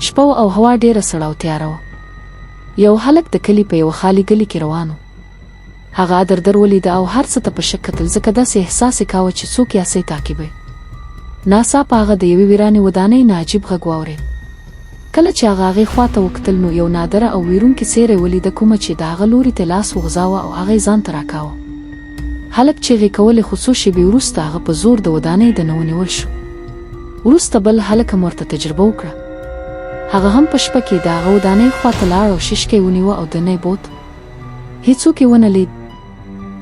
شپه او هوا ډېره سړه او تیاره وه. یو هلک د کلي په یوه خالي ګلي کې روان و. هغه در ولیده او هر څه ته په شک کتل، ځکه داسې احساس یې کاوه چې څوک یې هسې تعقیبوي. ناڅاپه هغه د یوې ویرانې ودانۍ نه عجیب غږ واورېد. کله چې هغه هغې خواته وکتل نو یو نادره او ویرونکې څېره یې ولیده، کومه چې د هغه لوري ته لاس وغځاوه او هغه یې ځان ته راکاوه. هلک چیغې کولې، خو څو شېبې وروسته هغه په زور د ودانۍ دننه ونیول شو. وروسته بل هلک هم ورته تجربه وکړه. هغه هم په شپه کې د هغه ودانۍ خواته لاړ او ششکه یې ونیوه او دننه یې بوت. هېڅوک یې ونه لید.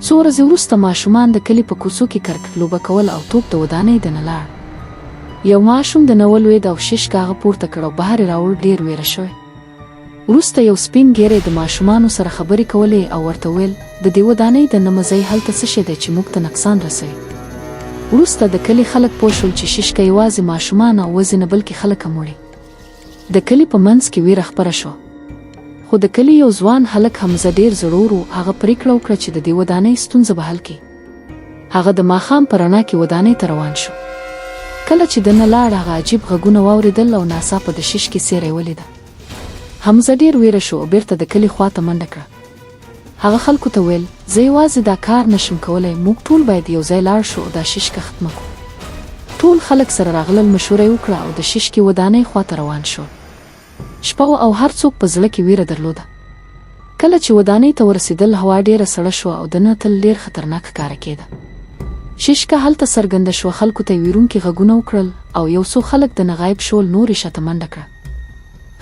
څو ورځې وروسته ماشومان د کلي په کوڅو کې کرکټ لوبه کول او توپ د ودانۍ دننه لاړ. یو ماشوم دننه ولوېد او ششکه هغه پورته کړ او بهر یې راوړ، ډېر ویره شوی. وروسته یو سپین ږیری د ماشومانو سره خبرې کولې او ورته ویل، د دې ودانۍ دننه مه ځئ، هلته څه شی دی چې موږ ته نقصان رسوي. وروسته د کلي خلک پوه شول چې ششکه یوازې ماشومان او وزې نه بلکې خلک هم وړي. د کلي په منځ کې ویره خپره شوه. خو د کلي یو ځوان هلک حمزه ډېر زړور و. هغه پرېکړه وکړه چې د دې ودانۍ ستونزه به حل کړي. هغه د ماښام په رڼا کې ودانۍ ته روان شو. کله چې دننه لاړ، هغه عجیب غږونه واورېدل او ناڅاپه د ششکې څېره یې ولیده. حمزه ډېر ویره شو او بېرته د کلي خواته منډه کړه. هغه خلکو ته ویل، زه یوازې دا کار نشم کولی، موږ ټول باید یو ځای لاړ شو او دا ششکه ختمه کړو. ټول خلک سره راغلل، مشوره یې وکړه او د ششکې ودانۍ خواته روان شول. شپه او هر څوک په زړه کې ویره درلوده. کله چې ودانۍ ته ورسېدل، هوا ډېره سړه شوه او دننه تل ډېر خطرناک ښکاره کېده. ششکه هلته څرګنده شوه. خلکو ته یې ویرونکي غږونه وکړل او یو څو خلک دننه غایب شول، نور یې شاته منډه کړه.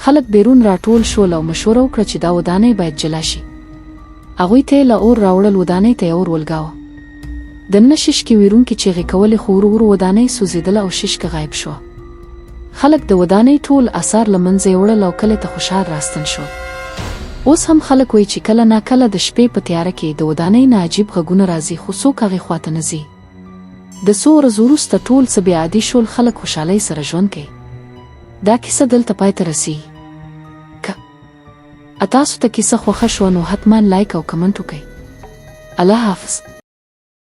خلک بیرون راټول شول او مشوره وکړه چې دا ودانۍ باید جلا شي. هغوی ته یې له اور راوړل، ودانۍ ته یې اور ولګاوه. دننه ششکې ویرونکې چیغې کولې، خو ورو ورو ودانۍ سوځېدله او ششکه غایب شوه. خلک د ودانۍ ټول اثار له منځه یې وړل او کلي ته خوشحال راستن شول. اوس هم خلک وایي چې کله ناکله د شپې په تیاره کې د ودانۍ نه عجیب غږونه راځي، خو څوک هغې خواته نه ځي. د څو ورځو وروسته ټول څه بې عادي شول. خلک خوشحالۍ سره ژوند کوي. دا کیسه دلته پای ته رسېږي. که تاسو ته کیسه خوښه شوه نو حتما لایک او کمنټ وکړئ. الله حافظ.